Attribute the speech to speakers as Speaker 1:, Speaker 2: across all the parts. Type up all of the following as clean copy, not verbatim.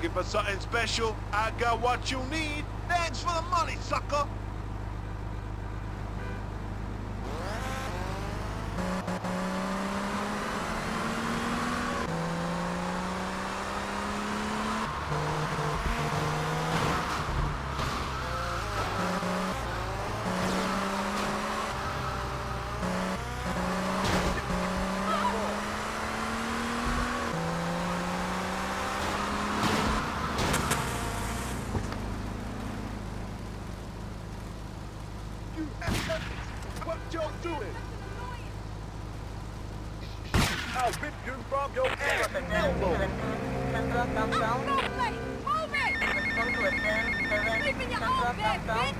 Speaker 1: Looking for something special? I got what you need. Thanks for the money, sucker. What y'all doing? I'll rip you from your ass and elbow.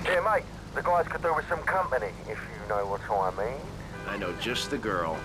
Speaker 2: Yeah, mate, the guys could do with some company, if you know what I mean.
Speaker 3: I know just the girl.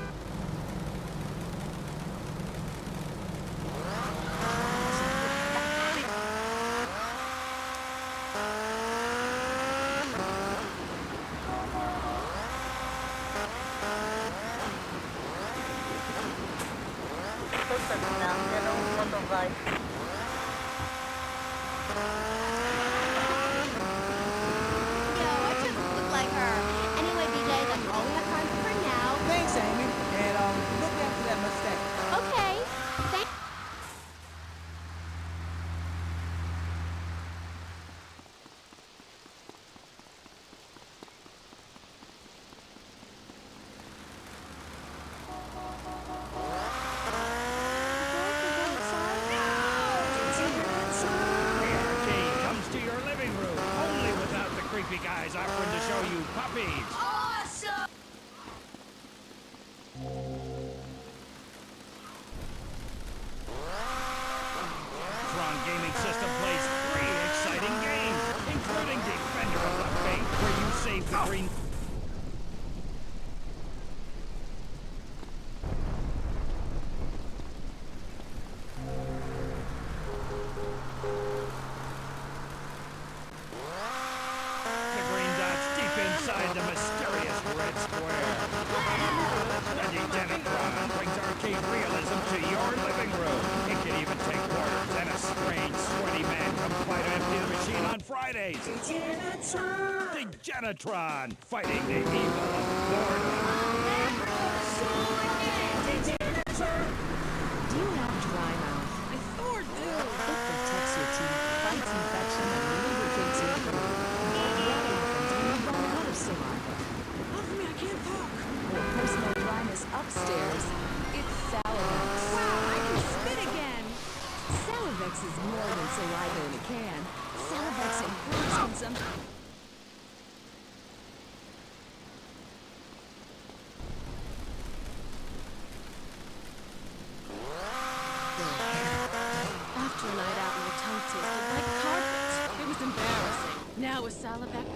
Speaker 4: Thanks, Amy. And, look after that mistake.
Speaker 5: Okay. Thank.
Speaker 6: Comes to your living room, only without the creepy guys offering to show you puppies.
Speaker 5: Awesome.
Speaker 6: Tron Gaming System plays 3 exciting games, including Defender of the Faith, where you save the green... The green dots deep inside the mysterious red square. The Degenitron brings arcade realism to your living room. It can even take orders, and a strange, sweaty man comes by to empty the machine on Fridays. Degenitron, fighting the evil of boredom.
Speaker 7: Do you have dry mouth?
Speaker 5: I sure do.
Speaker 7: It protects your teeth, fights infection, and lubricates your food. What happens when you run out of saliva?
Speaker 5: Off me, I can't talk.
Speaker 7: For personal dryness upstairs, it's Salivex.
Speaker 5: Wow, I can spit again.
Speaker 7: Salivex is more than saliva in a can. Salivex improves consumption.
Speaker 5: After a night out, my tongue tasted like carpet. It was embarrassing. Now with Salivex.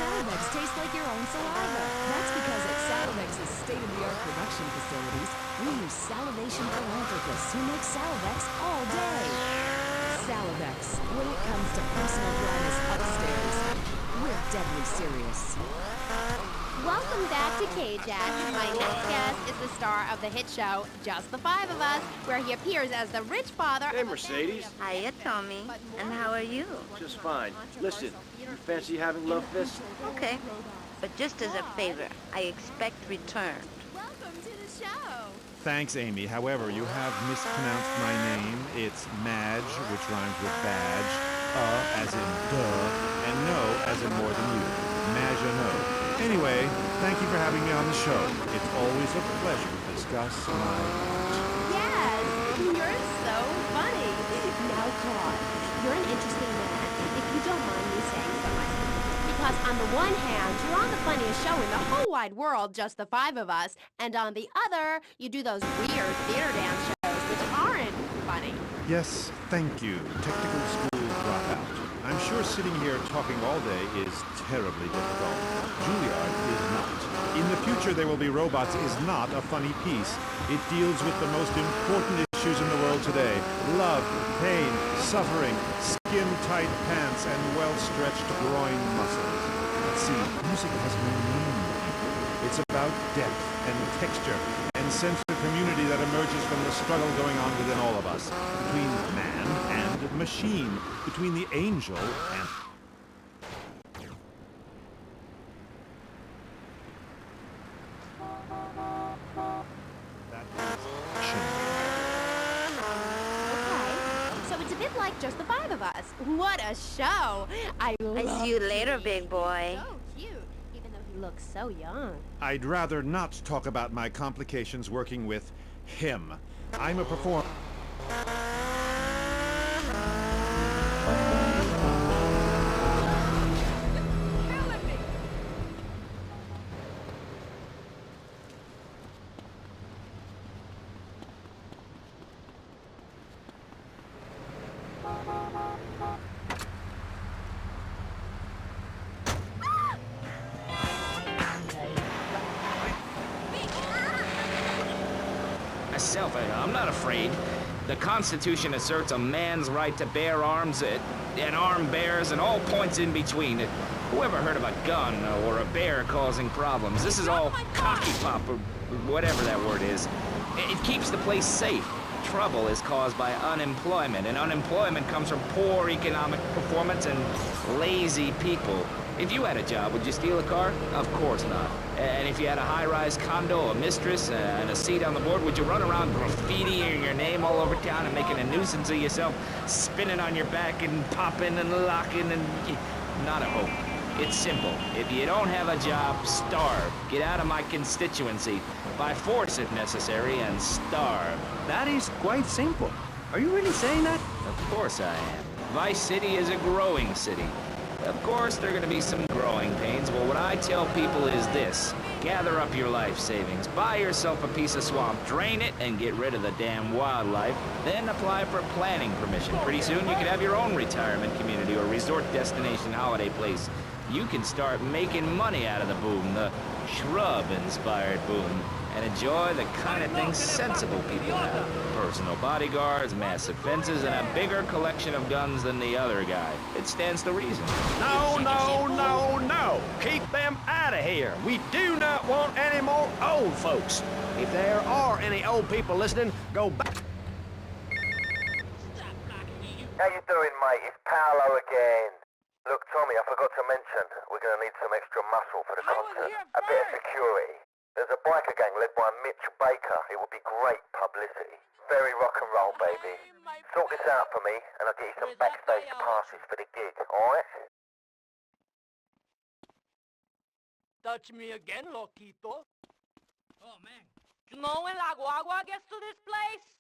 Speaker 7: Salivex tastes like your own saliva. That's because at Salivex's state-of-the-art production facilities, we use salivation philanthropists who make Salivex all day. Salivex, when it comes to personal dryness upstairs, we're deadly serious.
Speaker 8: Welcome back to K-Jack. My next guest is the star of the hit show, Just the Five of Us, where he appears as the rich father
Speaker 3: Hey,
Speaker 8: of a
Speaker 3: Mercedes.
Speaker 9: Hiya, Tommy. And how are you?
Speaker 3: Just fine. Listen, you fancy having love fists?
Speaker 9: Okay. But just as a favor, I expect return.
Speaker 8: Welcome to the show.
Speaker 10: Thanks, Amy. However, you have mispronounced my name. It's Madge, which rhymes with badge, as in duh, and no as in more than you. Madge or no. Anyway, thank you for having me on the show. It's always a pleasure to discuss my art.
Speaker 8: Yes, you're so funny.
Speaker 5: Now, Claude, you're an interesting man, if you don't mind me saying so myself.
Speaker 8: Because on the one hand, you're on the funniest show in the whole wide world, Just the Five of Us, and on the other, you do those weird theater dance shows which aren't funny.
Speaker 10: Yes, thank you. Technical school dropout. I'm sure sitting here talking all day is terribly difficult. Juilliard is not. In the future, There Will Be Robots is not a funny piece. It deals with the most important issues in the world today. Love, pain, suffering, skin-tight pants, and well-stretched groin muscles. But see, music has no meaning. It's about depth and texture and sense of community that emerges from the struggle going on within all of us. Between man and machine. Between the angel and...
Speaker 8: Okay, so it's a bit like just the five of us. What a show! I
Speaker 9: See you later, big boy.
Speaker 8: So cute, even though he looks so young.
Speaker 10: I'd rather not talk about my complications working with him. I'm a performer.
Speaker 11: Myself, I'm not afraid. The Constitution asserts a man's right to bear arms, and armed bears, and all points in between. Who ever heard of a gun or a bear causing problems? This is all cocky pop, or whatever that word is. It keeps the place safe. Trouble is caused by unemployment, and unemployment comes from poor economic performance and lazy people. If you had a job, would you steal a car? Of course not. And if you had a high-rise condo, a mistress, and a seat on the board, would you run around graffitiing your name all over town and making a nuisance of yourself, spinning on your back and popping and locking and... Not a hope. It's simple. If you don't have a job, starve. Get out of my constituency. By force if necessary, and starve.
Speaker 3: That is quite simple. Are you really saying that?
Speaker 11: Of course I am. Vice City is a growing city. Of course, there are going to be some growing pains. Well, what I tell people is this. Gather up your life savings. Buy yourself a piece of swamp. Drain it and get rid of the damn wildlife. Then apply for planning permission. Pretty soon, you could have your own retirement community or resort destination holiday place. You can start making money out of the boom, the shrub-inspired boom, and enjoy the kind of things sensible people have. Personal bodyguards, massive fences, and a bigger collection of guns than the other guy. It stands to reason.
Speaker 6: No, no, no, no! Keep them out of here! We do not want any more old folks! If there are any old people listening, go back.
Speaker 2: How you doing, mate? It's Paolo again. Look, Tommy, I forgot to mention, we're gonna need some extra muscle for the concert. A bit of security. There's a biker gang led by Mitch Baker. It would be great publicity. Very rock and roll, baby. Sort this out for me, and I'll get you some backstage passes for the gig, alright?
Speaker 4: Touch me again, loquito. Oh, man. Snow and la guagua gets to this place?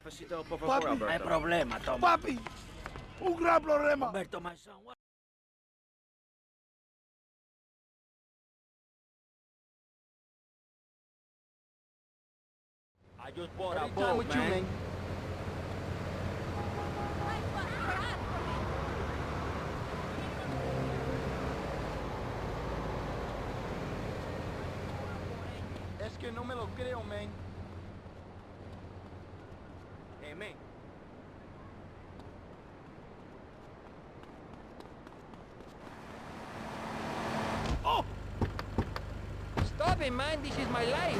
Speaker 3: Papi, hay problema, Tom.
Speaker 1: Papi, un gran problema.
Speaker 3: Alberto, my son, what? I just bought a boat, man.
Speaker 1: Es que no me lo creo, man.
Speaker 3: Hey, man.
Speaker 1: Oh!
Speaker 4: Stop it, man. This is my life.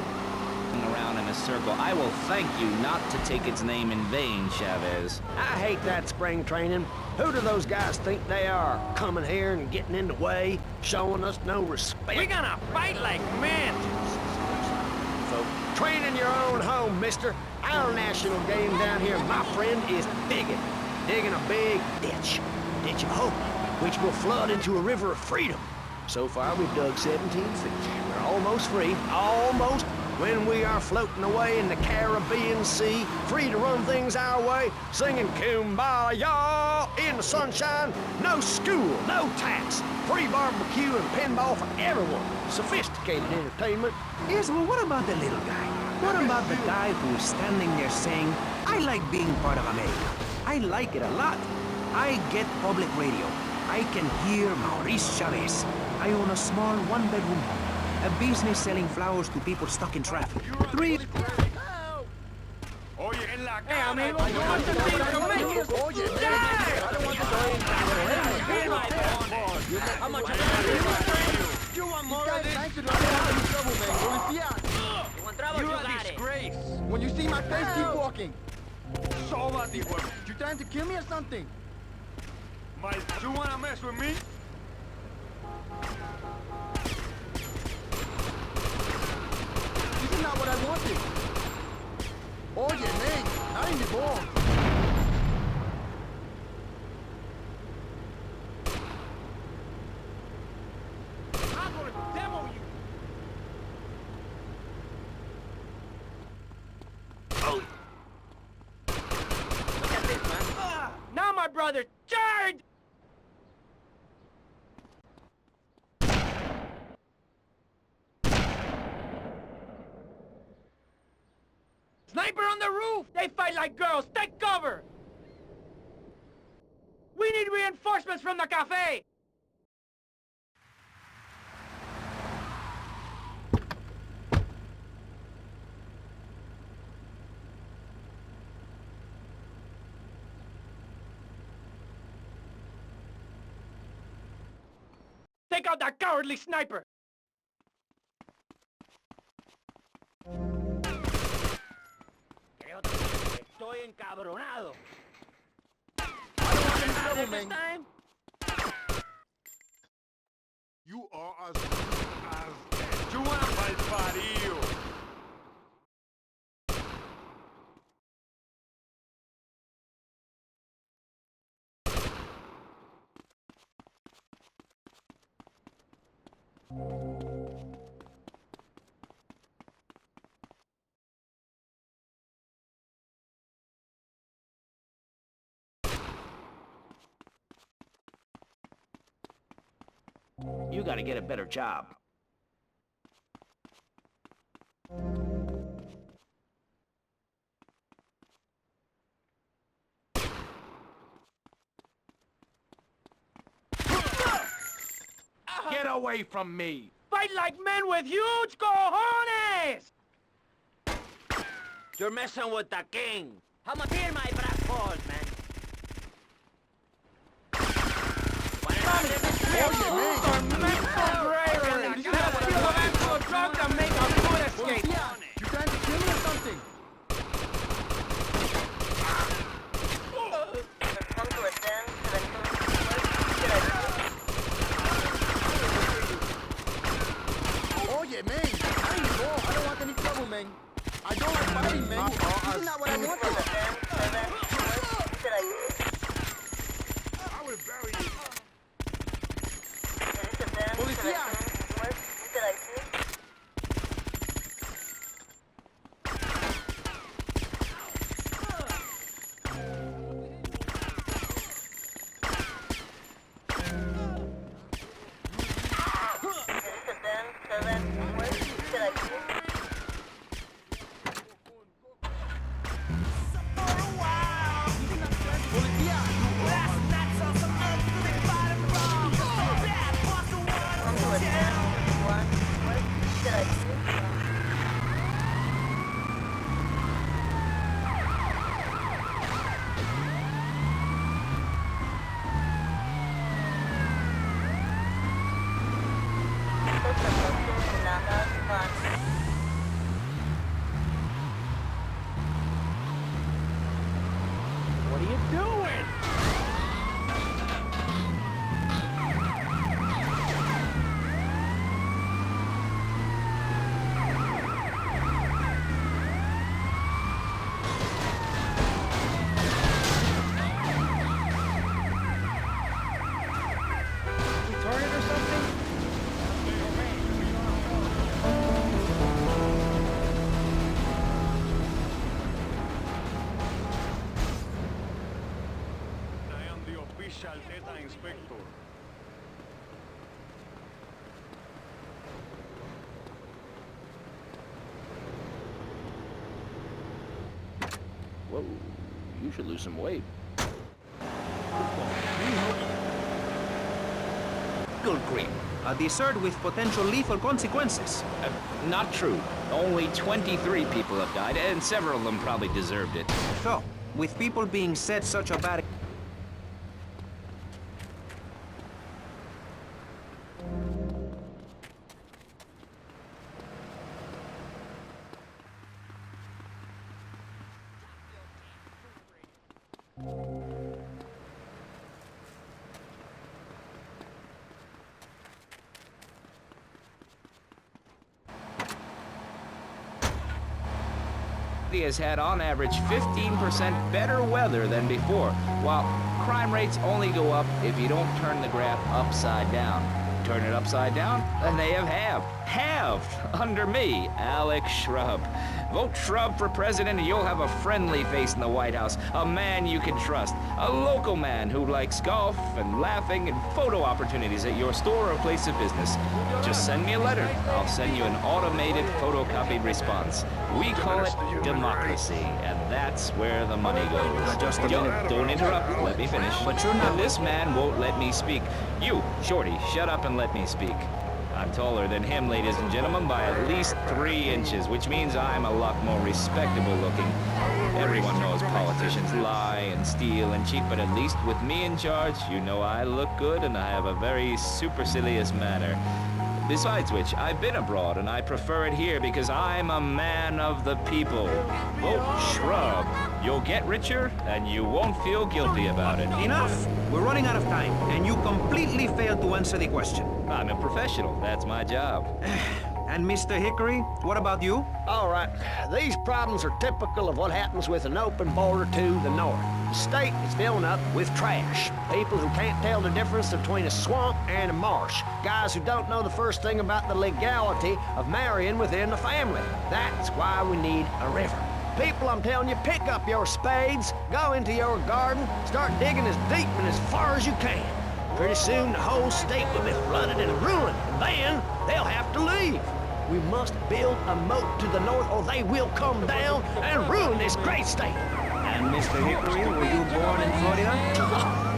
Speaker 11: Around in a circle. I will thank you not to take its name in vain, Chavez.
Speaker 6: I hate that spring training. Who do those guys think they are? Coming here and getting in the way, showing us no respect.
Speaker 4: We're gonna fight like men.
Speaker 6: So, train in your own home, mister. Our national game down here, my friend, is digging. Digging a big ditch. Ditch of hope, which will flood into a river of freedom. So far, we've dug 17 feet. We're almost free. Almost. When we are floating away in the Caribbean Sea, free to run things our way, singing Kumbaya in the sunshine, no school, no tax, free barbecue and pinball for everyone, sophisticated entertainment.
Speaker 12: Yes, well, what about the little guy? What about the guy who's standing there saying, I like being part of America. I like it a lot. I get public radio. I can hear Maurice Chavez. I own a small one-bedroom home. A business selling flowers to people stuck in traffic. 3...
Speaker 1: Oye, en la
Speaker 4: Hey, amigo, you want to see conmigo? How much you want more of this? You're a disgrace.
Speaker 13: When you see my face, keep walking.
Speaker 1: Sóbate, güey.
Speaker 13: You trying to kill me or something?
Speaker 1: You wanna mess with me?
Speaker 13: This is not what I wanted. Oye, man, not in the ball.
Speaker 4: I'm gonna demo you. Oh. Look at this, man. Now my brother charged. Sniper on the roof! They fight like girls! Take cover! We need reinforcements from the cafe! Take out that cowardly sniper! Estoy encabronado. This time?
Speaker 1: You are as you wanna malparido.
Speaker 11: You gotta get a better job.
Speaker 1: Get away from me!
Speaker 4: Fight like men with huge cojones! You're messing with the king. I'ma feel my brass balls, man.
Speaker 13: Oye, man.
Speaker 4: You have to feel the actual drug to make a good escape.
Speaker 13: You trying to kill me or something? Oye, man, I ain't the ball. I don't want any trouble, man. I don't like fighting, man. This is not what I wanted.
Speaker 1: I will bury you.
Speaker 13: Policía!
Speaker 4: What are you doing? Retarded or something?
Speaker 1: I am the official data inspector.
Speaker 11: Whoa, you should lose some weight. Good grief.
Speaker 12: A desert with potential lethal consequences.
Speaker 11: Not true. Only 23 people have died, and several of them probably deserved it.
Speaker 12: So, with people being set such a bad...
Speaker 11: Has had on average 15% better weather than before, while crime rates only go up if you don't turn the graph upside down. Turn it upside down, and they have halved under me, Alex Shrub. Vote Shrub for president and you'll have a friendly face in the White House, a man you can trust, a local man who likes golf and laughing and photo opportunities at your store or place of business. Just send me a letter. I'll send you an automated photocopied response. We call it democracy, and that's where the money goes.
Speaker 12: Just a minute.
Speaker 11: Don't interrupt. Let me finish.
Speaker 12: But you're not...
Speaker 11: This man won't let me speak. You, Shorty, shut up and let me speak. I'm taller than him, ladies and gentlemen, by at least 3 inches, which means I'm a lot more respectable looking. Everyone knows politicians lie and steal and cheat, but at least with me in charge, you know I look good and I have a very supercilious manner. Besides which, I've been abroad and I prefer it here because I'm a man of the people. Vote Shrub. You'll get richer and you won't feel guilty about it.
Speaker 12: Enough! We're running out of time, and you completely failed to answer the question.
Speaker 11: I'm a professional. That's my job.
Speaker 12: And Mr. Hickory, what about you?
Speaker 14: All right. These problems are typical of what happens with an open border to the north. The state is filling up with trash. People who can't tell the difference between a swamp and a marsh. Guys who don't know the first thing about the legality of marrying within the family. That's why we need a river. People, I'm telling you, pick up your spades, go into your garden, start digging as deep and as far as you can. Pretty soon, the whole state will be flooded and ruined, and then they'll have to leave. We must build a moat to the north, or they will come down and ruin this great state.
Speaker 12: And Mr. Hickory, were you born in Florida?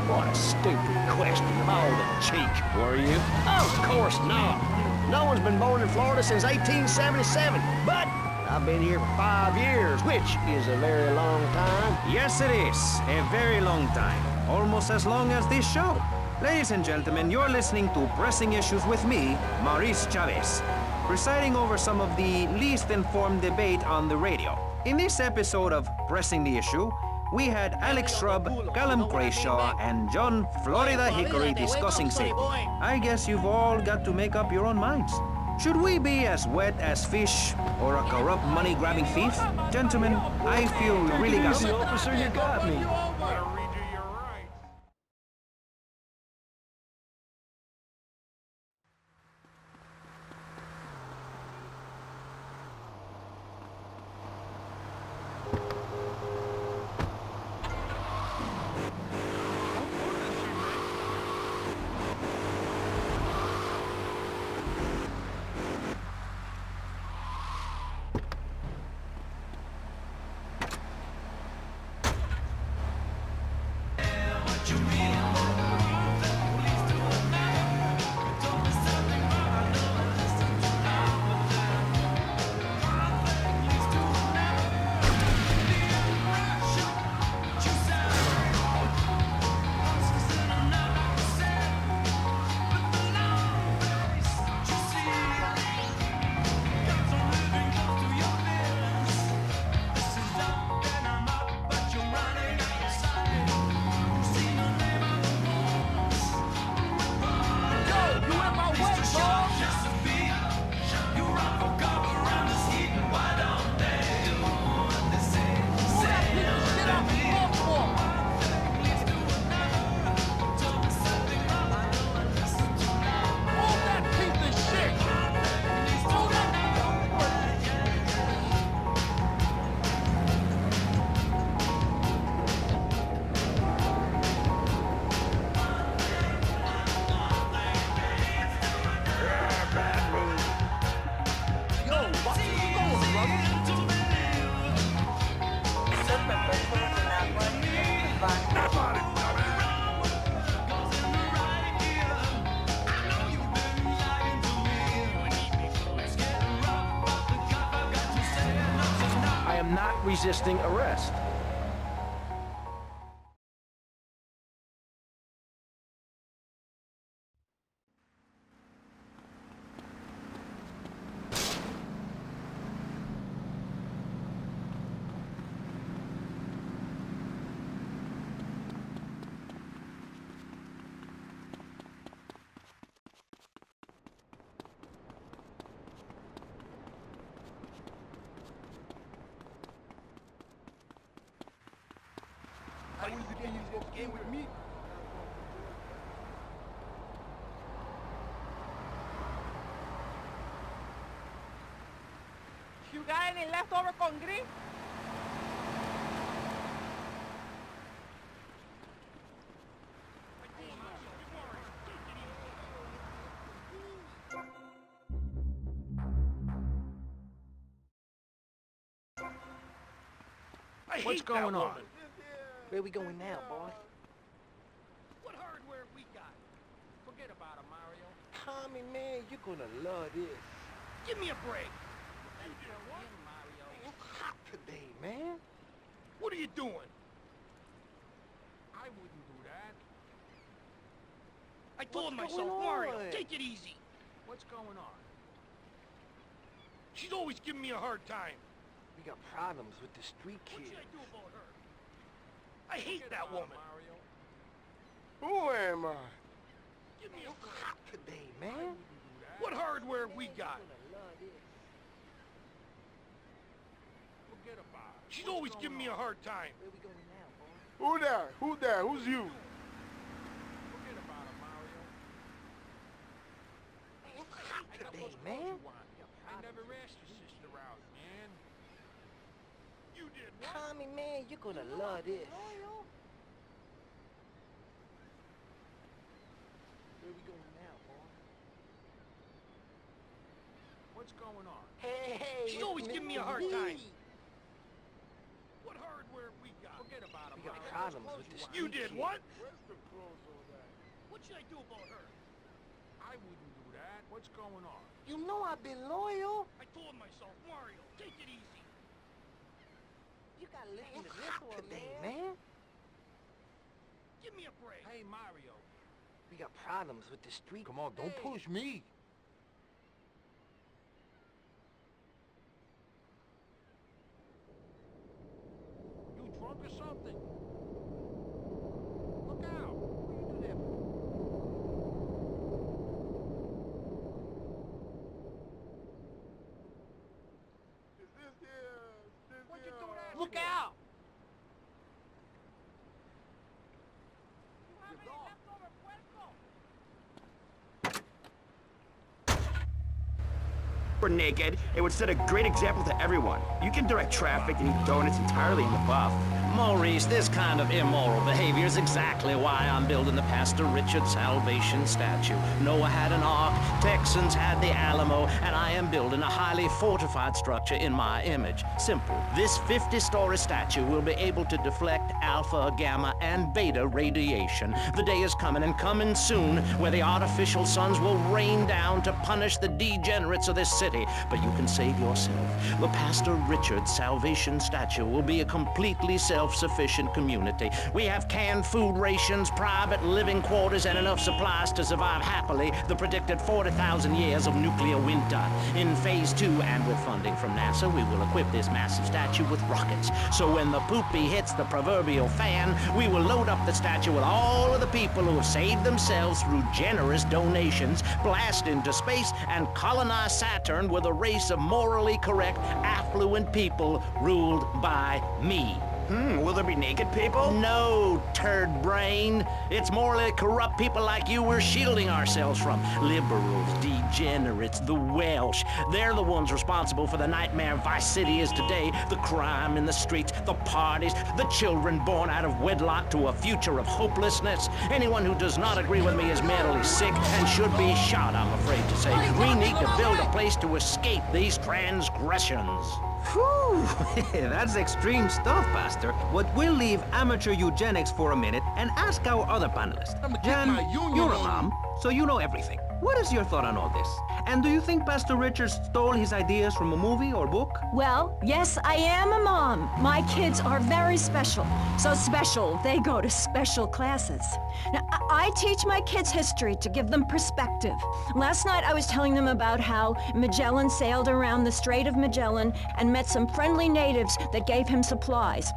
Speaker 14: What a stupid question of all the cheek.
Speaker 11: Were you?
Speaker 14: Of course not. No one's been born in Florida since 1877, but I've been here for 5 years, which is a very long time.
Speaker 12: Yes, it is. A very long time. Almost as long as this show. Ladies and gentlemen, you're listening to Pressing Issues with me, Maurice Chavez, presiding over some of the least informed debate on the radio. In this episode of Pressing the Issue, we had Alex Shrub, Callum Crayshaw, and John Florida Hickory discussing safety. I guess you've all got to make up your own minds. Should we be as wet as fish or a corrupt money-grabbing thief? Gentlemen, I feel we really got
Speaker 14: Easy, officer, you got me. not resisting arrest.
Speaker 13: I was the thing you just came with me.
Speaker 4: You got any leftover con gris?
Speaker 14: What's going on?
Speaker 13: Where we going now, boss?
Speaker 6: What hardware we got? Forget about it, Mario.
Speaker 13: Tommy, man, you're gonna love this.
Speaker 6: Give me a break.
Speaker 13: It's hot today, man.
Speaker 6: What are you doing? I wouldn't do that. I told
Speaker 13: What's
Speaker 6: myself,
Speaker 13: going
Speaker 6: Mario,
Speaker 13: on?
Speaker 6: take it easy. What's going on? She's always giving me a hard time.
Speaker 13: We got problems with the street
Speaker 6: What
Speaker 13: kids.
Speaker 6: should I do about her? I hate that woman. Mario.
Speaker 13: Who am I?
Speaker 6: Give me a
Speaker 13: It's
Speaker 6: break.
Speaker 13: hot today, man.
Speaker 6: What hardware we got? Forget about it. She's always giving me a hard time.
Speaker 13: Where we going now, boy?
Speaker 1: Who there? Who there? Who's you?
Speaker 6: Forget about it, Mario.
Speaker 13: It's hot
Speaker 6: I got
Speaker 13: today,
Speaker 6: those clothes
Speaker 13: man.
Speaker 6: you want. I never asked your sister out, man. You did what?
Speaker 13: Tommy, man, you're gonna love this. Where we going now, boy?
Speaker 6: What's going on?
Speaker 13: Hey,
Speaker 6: She's
Speaker 13: it's
Speaker 6: always giving me a
Speaker 13: Mr.
Speaker 6: hard
Speaker 13: Lee.
Speaker 6: time. What hardware we got? Forget about it,
Speaker 13: We got
Speaker 6: Mario.
Speaker 13: problems
Speaker 6: Those
Speaker 13: with the
Speaker 6: clothes you
Speaker 13: street
Speaker 6: did
Speaker 13: kids.
Speaker 6: what?
Speaker 1: Where's the clothes all that?
Speaker 6: What should I do about her? I wouldn't do that. What's going on?
Speaker 13: You know I've been loyal.
Speaker 6: I told myself, Mario, take it easy.
Speaker 13: You gotta listen to this one, today, man.
Speaker 6: Give me a break. Hey, Mario.
Speaker 13: We got problems with the street.
Speaker 1: Come on, don't push me.
Speaker 6: You drunk or something? Look out. What do you do there for? What'd you do that
Speaker 4: Look
Speaker 6: for?
Speaker 4: out!
Speaker 11: We're naked, it would set a great example to everyone. You can direct traffic and eat donuts entirely in the buff.
Speaker 12: Maurice, this kind of immoral behavior is exactly why I'm building the Pastor Richard Salvation statue. Noah had an ark, Texans had the Alamo, and I am building a highly fortified structure in my image. Simple. This 50-story statue will be able to deflect alpha, gamma, and beta radiation. The day is coming, and coming soon, where the artificial suns will rain down to punish the degenerates of this city. But you can save yourself. The Pastor Richard Salvation statue will be a completely self-sufficient community. We have canned food rations, private living quarters, and enough supplies to survive happily the predicted 40,000 years of nuclear winter. In Phase 2, and with funding from NASA, we will equip this massive statue with rockets. So when the poopy hits the proverbial fan, we will load up the statue with all of the people who have saved themselves through generous donations, blast into space, and colonize Saturn with a race of morally correct, affluent people ruled by me.
Speaker 11: Will there be naked people?
Speaker 12: No, turd brain. It's morally corrupt people like you we're shielding ourselves from. Liberals, degenerates, the Welsh. They're the ones responsible for the nightmare Vice City is today. The crime in the streets, the parties, the children born out of wedlock to a future of hopelessness. Anyone who does not agree with me is mentally sick and should be shot, I'm afraid to say. We need to build a place to escape these transgressions. Whew, that's extreme stuff, Pastor. But we'll leave amateur eugenics for a minute and ask our other panelists.
Speaker 1: I'ma get
Speaker 12: Jan,
Speaker 1: my union
Speaker 12: you're a
Speaker 1: on
Speaker 12: mom, so you know everything. what is your thought on all this? And do you think Pastor Richards stole his ideas from a movie or book?
Speaker 7: Well, yes, I am a mom. My kids are very special. So special, they go to special classes. Now, I teach my kids history to give them perspective. Last night I was telling them about how Magellan sailed around the Strait of Magellan and met some friendly natives that gave him supplies.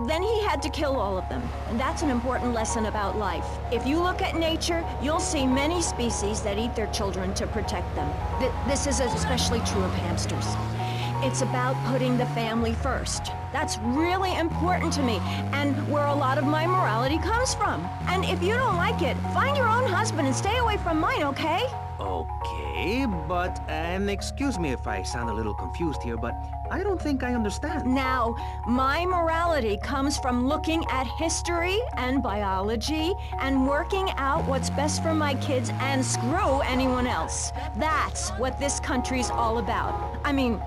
Speaker 7: Then he had to kill all of them. And that's an important lesson about life. If you look at nature, you'll see many species that eat their children to protect them. This is especially true of hamsters. It's about putting the family first. That's really important to me, and where a lot of my morality comes from. And if you don't like it, find your own husband and stay away from mine, okay?
Speaker 12: Okay, but, and excuse me if I sound a little confused here, but I don't think I understand.
Speaker 7: Now, my morality comes from looking at history and biology and working out what's best for my kids and screw anyone else. That's what this country's all about. I mean,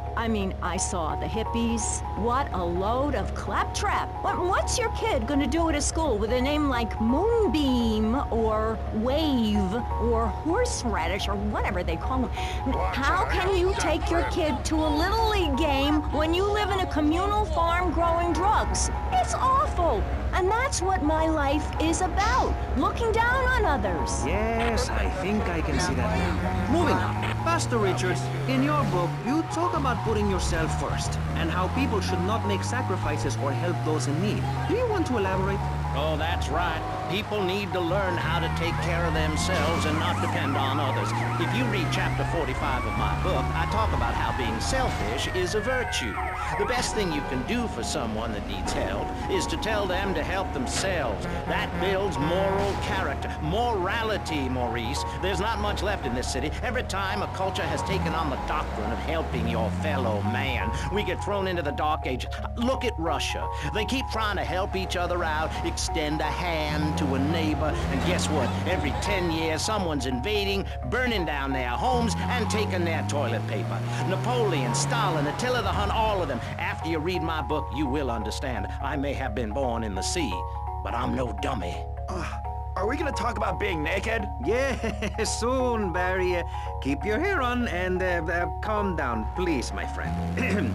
Speaker 7: I saw the hippies. What a load of claptrap. What's your kid gonna do at a school with a name like Moonbeam or Wave or Horseradish or whatever they call them? How can you take your kid to a Little League game when you live in a communal farm growing drugs? It's awful. And that's what my life is about, looking down on others.
Speaker 12: Yes, I think I can see that now. Moving on. Pastor Richards, in your book, you talk about putting yourself first and how people should not make sacrifices or help those in need. Do you want to elaborate?
Speaker 14: Oh, that's right. People need to learn how to take care of themselves and not depend on others. If you read chapter 45 of my book, I talk about how being selfish is a virtue. The best thing you can do for someone that needs help is to tell them to help themselves. That builds moral character. Morality, Maurice. There's not much left in this city. Every time a culture has taken on the doctrine of helping your fellow man, we get thrown into the dark ages. Look at Russia. They keep trying to help each other out, extend a hand to a neighbor, and guess what? Every 10 years, someone's invading, burning down their homes, and taking their toilet paper. Napoleon, Stalin, Attila the Hun, all of them. After you read my book, you will understand. I may have been born in the sea, but I'm no dummy.
Speaker 3: Are we gonna talk about being naked?
Speaker 12: Yeah, soon, Barry. Keep your hair on and calm down, please, my friend.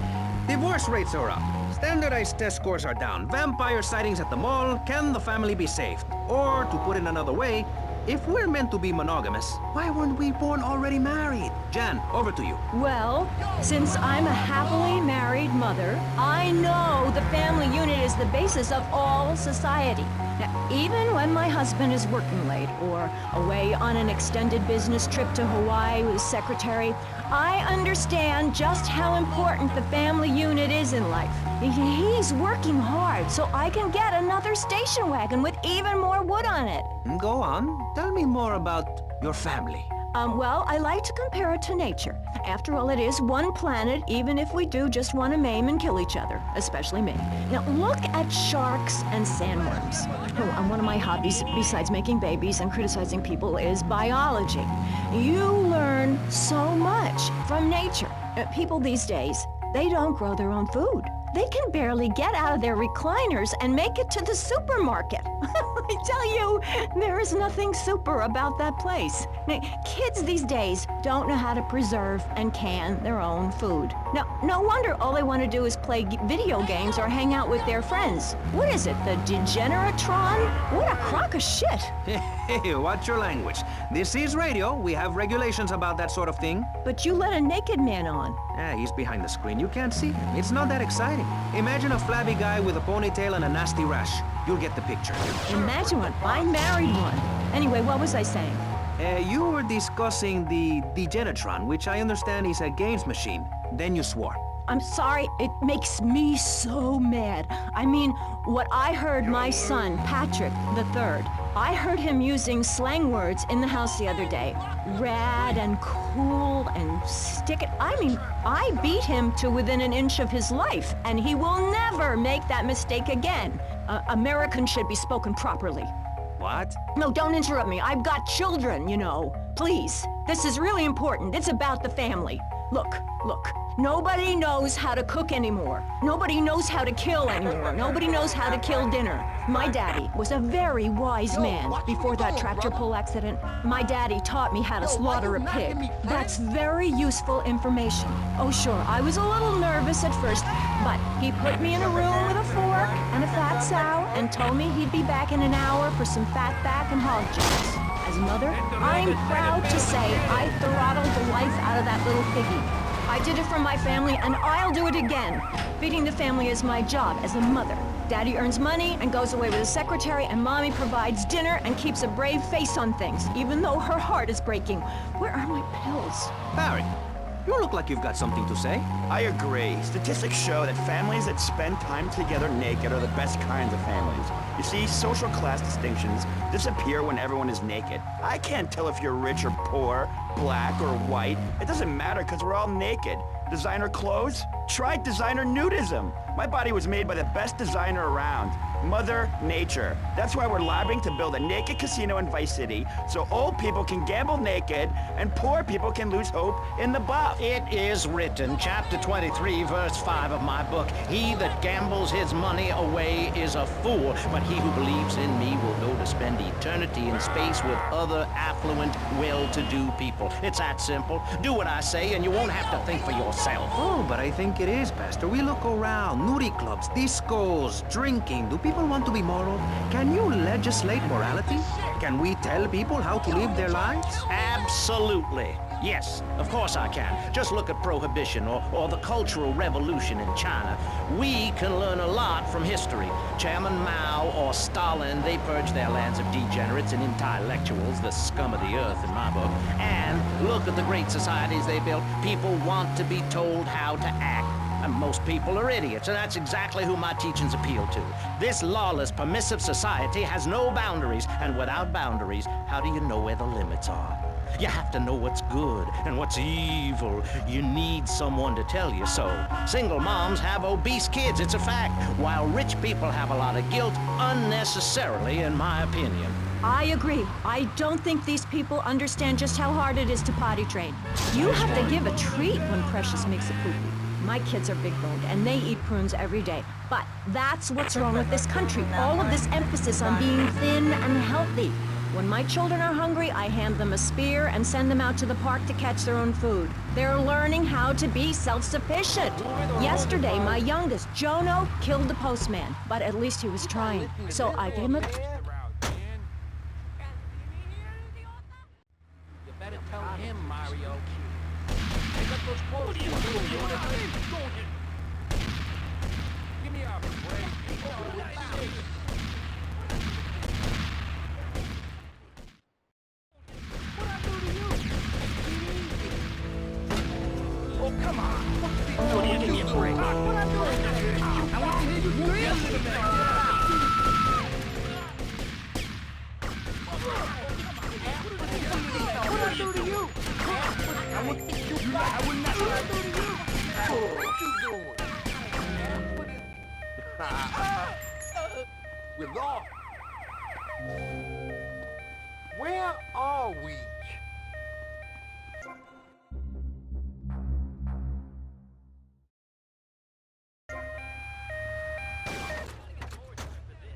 Speaker 12: Divorce rates are up. Standardized test scores are down. Vampire sightings at the mall. Can the family be saved? Or, to put it another way, if we're meant to be monogamous, why weren't we born already married? Jan, over to you.
Speaker 7: Well, since I'm a happily married mother, I know the family unit is the basis of all society. Now, even when my husband is working late or away on an extended business trip to Hawaii with his secretary, I understand just how important the family unit is in life. He's working hard so I can get another station wagon with even more wood on it.
Speaker 12: Go on. Tell me more about your family.
Speaker 7: Well, I like to compare it to nature. After all, it is one planet, even if we do just want to maim and kill each other, especially me. Now, look at sharks and sandworms. Oh, one of my hobbies, besides making babies and criticizing people, is biology. You learn so much from nature. People these days, they don't grow their own food. They can barely get out of their recliners and make it to the supermarket. I tell you, there is nothing super about that place. Now, kids these days don't know how to preserve and can their own food. Now, no wonder all they want to do is play video games or hang out with their friends. What is it, the Degeneratron? What a crock of shit.
Speaker 12: Hey, watch your language. This is radio. We have regulations about that sort of thing.
Speaker 7: But you let a naked man on.
Speaker 12: He's behind the screen. You can't see him. It's not that exciting. Imagine a flabby guy with a ponytail and a nasty rash. You'll get the picture.
Speaker 7: Imagine one. I married one. Anyway, what was I saying?
Speaker 12: You were discussing the Degenatron, which I understand is a games machine. Then you swore.
Speaker 7: I'm sorry, it makes me so mad. I mean, what I heard my son, Patrick III, I heard him using slang words in the house the other day. Rad and cool and stick it. I mean, I beat him to within an inch of his life, and he will never make that mistake again. Americans should be spoken properly.
Speaker 12: What?
Speaker 7: No, don't interrupt me. I've got children, you know. Please, this is really important. It's about the family. Look. Nobody knows how to cook anymore. Nobody knows how to kill anymore. Nobody knows how to kill dinner. My daddy was a very wise man before that tractor pull accident. My daddy taught me how to slaughter a pig. That's very useful information. Oh, sure, I was a little nervous at first, but he put me in a room with a fork and a fat sow and told me he'd be back in an hour for some fat back and hog jobs. As a mother, I'm proud to say I throttled the life out of that little piggy. I did it for my family, and I'll do it again. Feeding the family is my job as a mother. Daddy earns money and goes away with his secretary, and Mommy provides dinner and keeps a brave face on things, even though her heart is breaking. Where are my pills?
Speaker 12: Barry, you look like you've got something to say.
Speaker 15: I agree. Statistics show that families that spend time together naked are the best kinds of families. You see, social class distinctions disappear when everyone is naked. I can't tell if you're rich or poor, black or white. It doesn't matter because we're all naked. Designer clothes? Try designer nudism. My body was made by the best designer around, Mother Nature. That's why we're lobbying to build a naked casino in Vice City so old people can gamble naked and poor people can lose hope in the buff.
Speaker 14: It is written, chapter 23, verse 5 of my book, "He that gambles his money away is a fool, but he who believes in me will go to spend eternity in space with other affluent, well-to-do people." It's that simple. Do what I say and you won't have to think for yourself.
Speaker 12: Oh, but I think it is, Pastor. We look around. Nudie clubs, discos, drinking. Do people want to be moral? Can you legislate morality? Can we tell people how to live their lives?
Speaker 14: Absolutely. Yes, of course I can. Just look at Prohibition or the Cultural Revolution in China. We can learn a lot from history. Chairman Mao or Stalin, they purged their lands of degenerates and intellectuals, the scum of the earth in my book. And look at the great societies they built. People want to be told how to act. And most people are idiots, and that's exactly who my teachings appeal to. This lawless, permissive society has no boundaries, and without boundaries, how do you know where the limits are? You have to know what's good and what's evil. You need someone to tell you so. Single moms have obese kids, it's a fact, while rich people have a lot of guilt, unnecessarily, in my opinion.
Speaker 7: I agree. I don't think these people understand just how hard it is to potty train. You have to give a treat when Precious makes a poo-poo. My kids are big-boned, and they eat prunes every day. But that's what's wrong with this country. All of this emphasis on being thin and healthy. When my children are hungry, I hand them a spear and send them out to the park to catch their own food. They're learning how to be self-sufficient. Yesterday, my youngest, Jono, killed the postman, but at least he was trying. So I gave him a...
Speaker 4: You better tell him, Mario. Pick up those clothes. What are you doing? Give me a break. What I do to you? Oh, come on. What are you doing? Give me a break. What I do to you? I want to hear you scream. What I do to you? I will kick you back. I will not. What I do to you? What you doing?
Speaker 13: We're lost. Where are we?